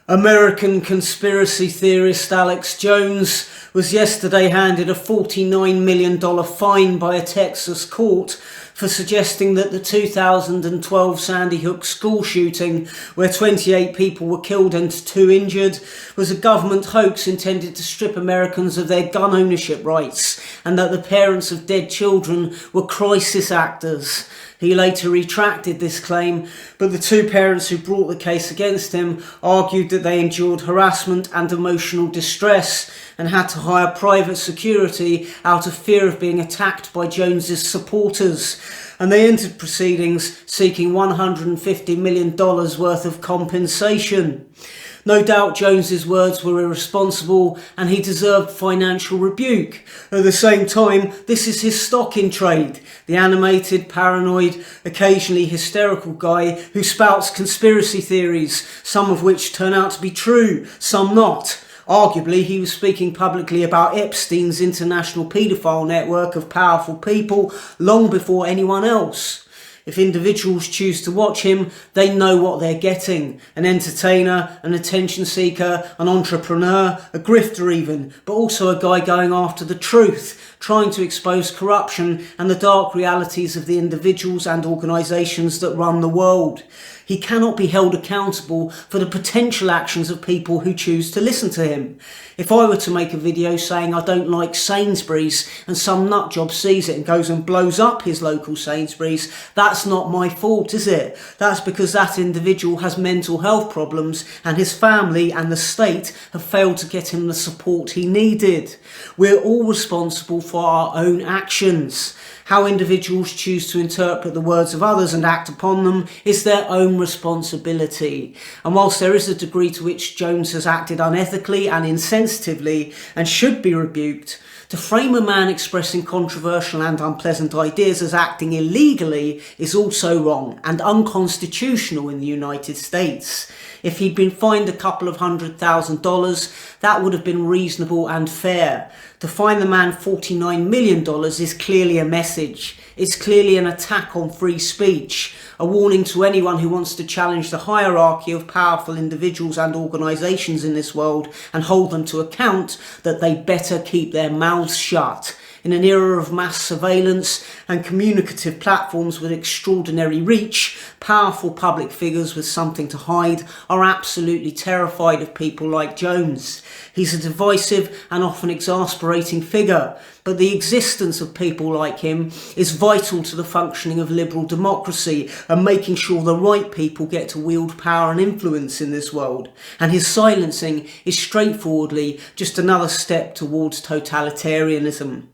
American conspiracy theorist Alex Jones was yesterday handed a $49 million fine by a Texas court for suggesting that the 2012 Sandy Hook school shooting, where 28 people were killed and 2 injured, was a government hoax intended to strip Americans of their gun ownership rights, and that the parents of dead children were crisis actors. He later retracted this claim, but the 2 parents who brought the case against him argued that they endured harassment and emotional distress and had to hire private security out of fear of being attacked by Jones's supporters. And they entered proceedings seeking $150 million worth of compensation. No doubt Jones's words were irresponsible and he deserved financial rebuke. At the same time, this is his stock in trade. The animated, paranoid, occasionally hysterical guy who spouts conspiracy theories, some of which turn out to be true, some not. Arguably, he was speaking publicly about Epstein's international paedophile network of powerful people long before anyone else. If individuals choose to watch him, they know what they're getting. An entertainer, an attention seeker, an entrepreneur, a grifter even, but also a guy going after the truth, trying to expose corruption and the dark realities of the individuals and organisations that run the world. He cannot be held accountable for the potential actions of people who choose to listen to him. If I were to make a video saying I don't like Sainsbury's and some nutjob sees it and goes and blows up his local Sainsbury's, that's not my fault, is it? That's because that individual has mental health problems and his family and the state have failed to get him the support he needed. We're all responsible for our own actions. How individuals choose to interpret the words of others and act upon them is their own responsibility. And whilst there is a degree to which Jones has acted unethically and insensitively and should be rebuked, to frame a man expressing controversial and unpleasant ideas as acting illegally is also wrong and unconstitutional in the United States. If he'd been fined a couple of $100,000, that would have been reasonable and fair. To fine the man $49 million is clearly a message. It's clearly an attack on free speech, a warning to anyone who wants to challenge the hierarchy of powerful individuals and organisations in this world and hold them to account that they better keep their mouths shut. In an era of mass surveillance and communicative platforms with extraordinary reach, powerful public figures with something to hide are absolutely terrified of people like Jones. He's a divisive and often exasperating figure, but the existence of people like him is vital to the functioning of liberal democracy and making sure the right people get to wield power and influence in this world. And his silencing is straightforwardly just another step towards totalitarianism.